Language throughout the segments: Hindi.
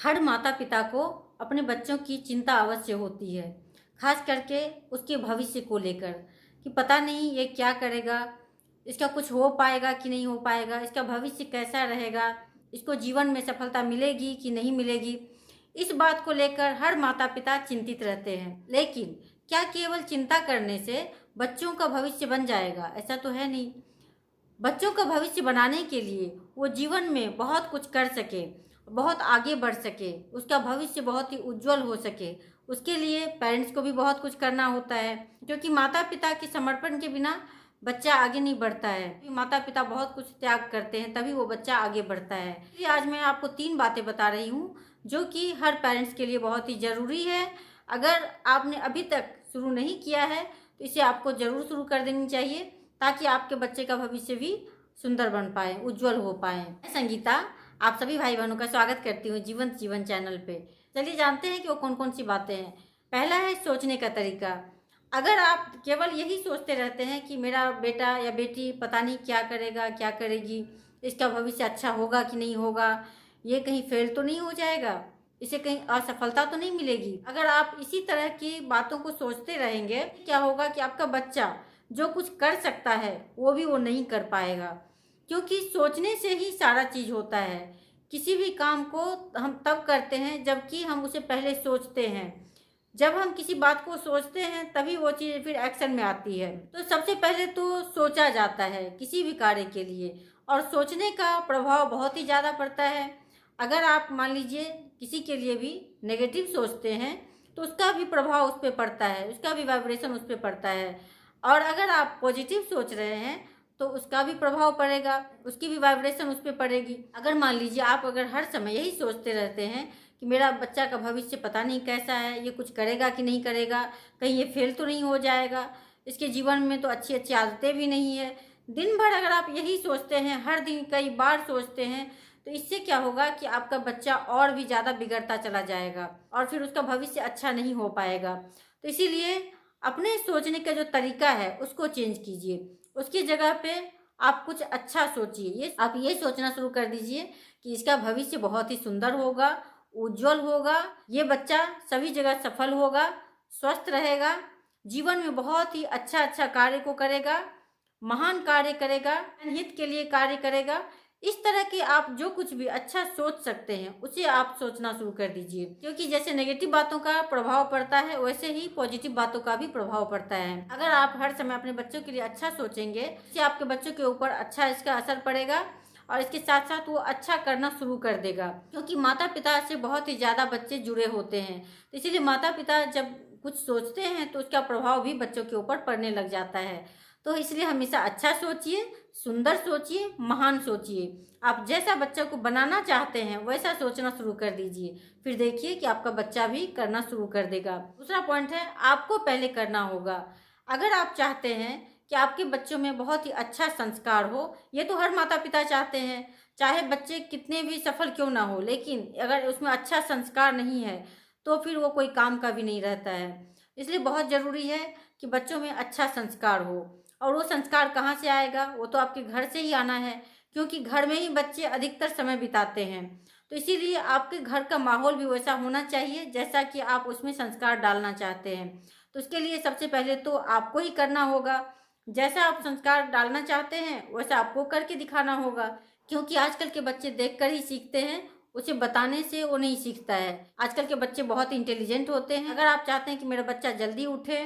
हर माता पिता को अपने बच्चों की चिंता अवश्य होती है, खास करके उसके भविष्य को लेकर कि पता नहीं ये क्या करेगा, इसका कुछ हो पाएगा कि नहीं हो पाएगा, इसका भविष्य कैसा रहेगा, इसको जीवन में सफलता मिलेगी कि नहीं मिलेगी। इस बात को लेकर हर माता पिता चिंतित रहते हैं। लेकिन क्या केवल चिंता करने से बच्चों का भविष्य बन जाएगा? ऐसा तो है नहीं। बच्चों का भविष्य बनाने के लिए वो जीवन में बहुत कुछ कर सके, बहुत आगे बढ़ सके, उसका भविष्य बहुत ही उज्जवल हो सके, उसके लिए पेरेंट्स को भी बहुत कुछ करना होता है, क्योंकि माता पिता के समर्पण के बिना बच्चा आगे नहीं बढ़ता है। माता पिता बहुत कुछ त्याग करते हैं, तभी वो बच्चा आगे बढ़ता है। इसलिए आज मैं आपको 3 बातें बता रही हूँ जो कि हर पेरेंट्स के लिए बहुत ही ज़रूरी है। अगर आपने अभी तक शुरू नहीं किया है तो इसे आपको ज़रूर शुरू कर देनी चाहिए, ताकि आपके बच्चे का भविष्य भी सुंदर बन पाए, उज्जवल हो पाए। मैं संगीता आप सभी भाई बहनों का स्वागत करती हूँ जीवंत जीवन चैनल पे। चलिए जानते हैं कि वो कौन कौन सी बातें हैं। पहला है सोचने का तरीका। अगर आप केवल यही सोचते रहते हैं कि मेरा बेटा या बेटी पता नहीं क्या करेगा, क्या करेगी, इसका भविष्य अच्छा होगा कि नहीं होगा, ये कहीं फेल तो नहीं हो जाएगा, इसे कहीं असफलता तो नहीं मिलेगी, अगर आप इसी तरह की बातों को सोचते रहेंगे, क्या होगा कि आपका बच्चा जो कुछ कर सकता है वो नहीं कर पाएगा। क्योंकि सोचने से ही सारा चीज़ होता है। किसी भी काम को हम तब करते हैं जबकि हम उसे पहले सोचते हैं। जब हम किसी बात को सोचते हैं तभी वो चीज़ फिर एक्शन में आती है। तो सबसे पहले तो सोचा जाता है किसी भी कार्य के लिए, और सोचने का प्रभाव बहुत ही ज़्यादा पड़ता है। अगर आप मान लीजिए किसी के लिए भी नेगेटिव सोचते हैं तो उसका भी प्रभाव उस पर पड़ता है, उसका भी वाइब्रेशन उस पर पड़ता है। और अगर आप पॉजिटिव सोच रहे हैं तो उसका भी प्रभाव पड़ेगा, उसकी भी वाइब्रेशन उस पर पड़ेगी। अगर मान लीजिए आप अगर हर समय यही सोचते रहते हैं कि मेरा बच्चा का भविष्य पता नहीं कैसा है, ये कुछ करेगा कि नहीं करेगा, कहीं ये फेल तो नहीं हो जाएगा, इसके जीवन में तो अच्छी अच्छी आदतें भी नहीं है, दिन भर अगर आप यही सोचते हैं, हर दिन कई बार सोचते हैं, तो इससे क्या होगा कि आपका बच्चा और भी ज़्यादा बिगड़ता चला जाएगा और फिर उसका भविष्य अच्छा नहीं हो पाएगा। तो इसीलिए अपने सोचने का जो तरीका है उसको चेंज कीजिए। उसकी जगह पे आप कुछ अच्छा सोचिए। आप ये सोचना शुरू कर दीजिए कि इसका भविष्य बहुत ही सुंदर होगा, उज्जवल होगा, ये बच्चा सभी जगह सफल होगा, स्वस्थ रहेगा, जीवन में बहुत ही अच्छा अच्छा कार्य को करेगा, महान कार्य करेगा, हित के लिए कार्य करेगा। इस तरह के आप जो कुछ भी अच्छा सोच सकते हैं उसे आप सोचना शुरू कर दीजिए। क्योंकि जैसे नेगेटिव बातों का प्रभाव पड़ता है वैसे ही पॉजिटिव बातों का भी प्रभाव पड़ता है। अगर आप हर समय अपने बच्चों के लिए अच्छा सोचेंगे इससे आपके बच्चों के ऊपर अच्छा इसका असर पड़ेगा और इसके साथ साथ वो अच्छा करना शुरू कर देगा। क्योंकि माता पिता से बहुत ही ज़्यादा बच्चे जुड़े होते हैं, तो इसीलिए माता पिता जब कुछ सोचते हैं तो उसका प्रभाव भी बच्चों के ऊपर पड़ने लग जाता है। तो इसलिए हमेशा अच्छा सोचिए, सुंदर सोचिए, महान सोचिए। आप जैसा बच्चा को बनाना चाहते हैं वैसा सोचना शुरू कर दीजिए, फिर देखिए कि आपका बच्चा भी करना शुरू कर देगा। दूसरा पॉइंट है, आपको पहले करना होगा। अगर आप चाहते हैं कि आपके बच्चों में बहुत ही अच्छा संस्कार हो, ये तो हर माता पिता चाहते हैं, चाहे बच्चे कितने भी सफल क्यों ना हो, लेकिन अगर उसमें अच्छा संस्कार नहीं है तो फिर वो कोई काम का भी नहीं रहता है। इसलिए बहुत ज़रूरी है कि बच्चों में अच्छा संस्कार हो। और वो संस्कार कहाँ से आएगा? वो तो आपके घर से ही आना है, क्योंकि घर में ही बच्चे अधिकतर समय बिताते हैं। तो इसीलिए आपके घर का माहौल भी वैसा होना चाहिए जैसा कि आप उसमें संस्कार डालना चाहते हैं। तो उसके लिए सबसे पहले तो आपको ही करना होगा। जैसा आप संस्कार डालना चाहते हैं वैसा आपको करके दिखाना होगा, क्योंकि आजकल के बच्चे देखकर ही सीखते हैं, उसे बताने से वो नहीं सीखता है। आजकल के बच्चे बहुत इंटेलिजेंट होते हैं। अगर आप चाहते हैं कि मेरा बच्चा जल्दी उठे,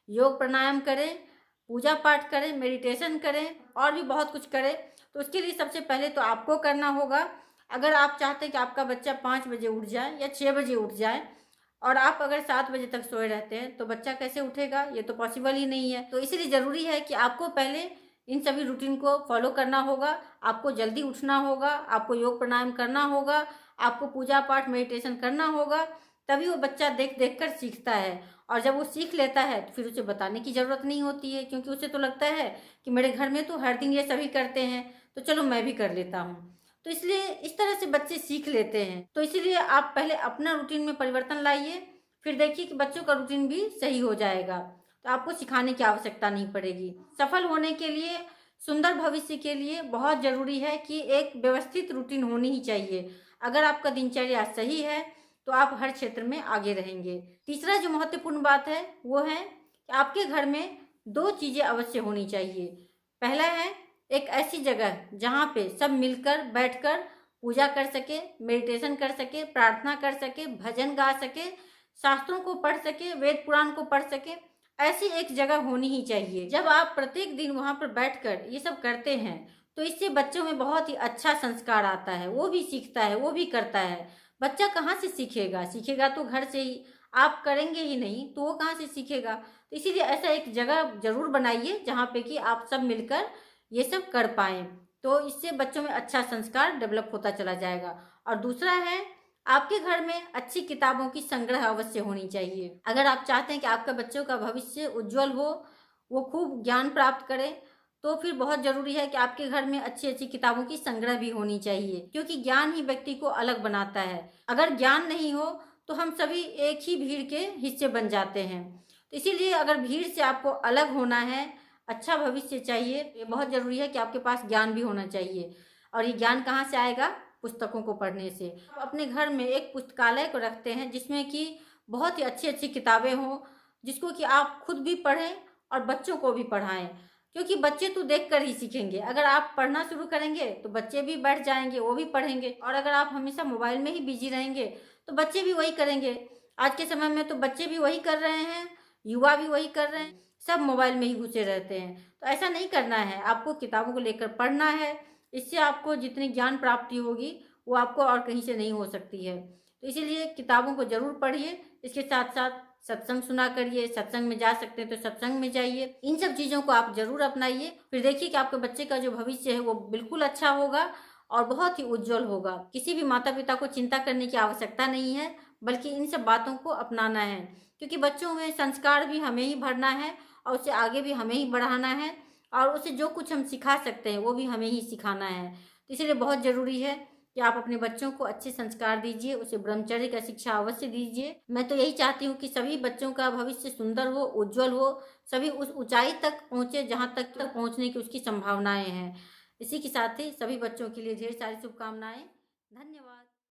योग प्राणायाम करे, पूजा पाठ करें, मेडिटेशन करें और भी बहुत कुछ करें, तो उसके लिए सबसे पहले तो आपको करना होगा। अगर आप चाहते हैं कि आपका बच्चा 5 बजे उठ जाए या 6 बजे उठ जाए और आप अगर 7 बजे तक सोए रहते हैं तो बच्चा कैसे उठेगा? ये तो पॉसिबल ही नहीं है। तो इसलिए ज़रूरी है कि आपको पहले इन सभी रूटीन को फॉलो करना होगा। आपको जल्दी उठना होगा, आपको योग प्राणायाम करना होगा, आपको पूजा पाठ मेडिटेशन करना होगा, तभी वो बच्चा देख देख कर सीखता है। और जब वो सीख लेता है तो फिर उसे बताने की ज़रूरत नहीं होती है, क्योंकि उसे तो लगता है कि मेरे घर में तो हर दिन ये सभी करते हैं तो चलो मैं भी कर लेता हूँ। तो इसलिए इस तरह से बच्चे सीख लेते हैं। तो इसीलिए आप पहले अपना रूटीन में परिवर्तन लाइए, फिर देखिए कि बच्चों का रूटीन भी सही हो जाएगा। तो आपको सिखाने की आवश्यकता नहीं पड़ेगी। सफल होने के लिए, सुंदर भविष्य के लिए बहुत ज़रूरी है कि एक व्यवस्थित रूटीन होनी ही चाहिए। अगर आपका दिनचर्या सही है तो आप हर क्षेत्र में आगे रहेंगे। तीसरा जो महत्वपूर्ण बात है वो है कि आपके घर में 2 चीज़ें अवश्य होनी चाहिए। पहला है एक ऐसी जगह जहाँ पे सब मिलकर बैठकर पूजा कर सके, मेडिटेशन कर सके, प्रार्थना कर सके, भजन गा सके, शास्त्रों को पढ़ सके, वेद पुराण को पढ़ सके। ऐसी एक जगह होनी ही चाहिए। जब आप प्रत्येक दिन वहाँ पर बैठकर ये सब करते हैं तो इससे बच्चों में बहुत ही अच्छा संस्कार आता है, वो भी सीखता है, वो भी करता है। बच्चा कहाँ से सीखेगा? सीखेगा तो घर से ही। आप करेंगे ही नहीं तो वो कहाँ से सीखेगा? तो इसीलिए ऐसा एक जगह जरूर बनाइए जहाँ पे कि आप सब मिलकर ये सब कर पाएँ, तो इससे बच्चों में अच्छा संस्कार डेवलप होता चला जाएगा। और दूसरा है, आपके घर में अच्छी किताबों की संग्रह अवश्य होनी चाहिए। अगर आप चाहते हैं कि आपका बच्चों का भविष्य उज्जवल हो, वो खूब ज्ञान प्राप्त करें, तो फिर बहुत ज़रूरी है कि आपके घर में अच्छी अच्छी किताबों की संग्रह भी होनी चाहिए, क्योंकि ज्ञान ही व्यक्ति को अलग बनाता है। अगर ज्ञान नहीं हो तो हम सभी एक ही भीड़ के हिस्से बन जाते हैं। तो इसीलिए अगर भीड़ से आपको अलग होना है, अच्छा भविष्य चाहिए, ये बहुत ज़रूरी है कि आपके पास ज्ञान भी होना चाहिए। और ये ज्ञान कहाँ से आएगा? पुस्तकों को पढ़ने से। आप अपने घर में एक पुस्तकालय को रखते हैं जिसमें कि बहुत ही अच्छी अच्छी किताबें हों, जिसको कि आप खुद भी पढ़ें और बच्चों को भी पढ़ाएं, क्योंकि बच्चे तो देख कर ही सीखेंगे। अगर आप पढ़ना शुरू करेंगे तो बच्चे भी बैठ जाएंगे, वो भी पढ़ेंगे। और अगर आप हमेशा मोबाइल में ही बिजी रहेंगे तो बच्चे भी वही करेंगे। आज के समय में तो बच्चे भी वही कर रहे हैं, युवा भी वही कर रहे हैं, सब मोबाइल में ही घुसे रहते हैं। तो ऐसा नहीं करना है, आपको किताबों को लेकर पढ़ना है। इससे आपको जितनी ज्ञान प्राप्ति होगी वो आपको और कहीं से नहीं हो सकती है। तो इसीलिए किताबों को जरूर पढ़िए। इसके साथ साथ सत्संग सुना करिए, सत्संग में जा सकते हैं तो सत्संग में जाइए। इन सब चीज़ों को आप जरूर अपनाइए, फिर देखिए कि आपके बच्चे का जो भविष्य है वो बिल्कुल अच्छा होगा और बहुत ही उज्जवल होगा। किसी भी माता पिता को चिंता करने की आवश्यकता नहीं है, बल्कि इन सब बातों को अपनाना है, क्योंकि बच्चों में संस्कार भी हमें ही भरना है और उसे आगे भी हमें ही बढ़ाना है, और उसे जो कुछ हम सिखा सकते हैं वो भी हमें ही सिखाना है। तो इसलिए बहुत ज़रूरी है कि आप अपने बच्चों को अच्छे संस्कार दीजिए, उसे ब्रह्मचर्य का शिक्षा अवश्य दीजिए। मैं तो यही चाहती हूँ कि सभी बच्चों का भविष्य सुंदर हो, उज्जवल हो, सभी उस ऊंचाई तक पहुँचे जहाँ तक पहुँचने की उसकी संभावनाएं हैं। इसी के साथ ही सभी बच्चों के लिए ढेर सारी शुभकामनाएं। धन्यवाद।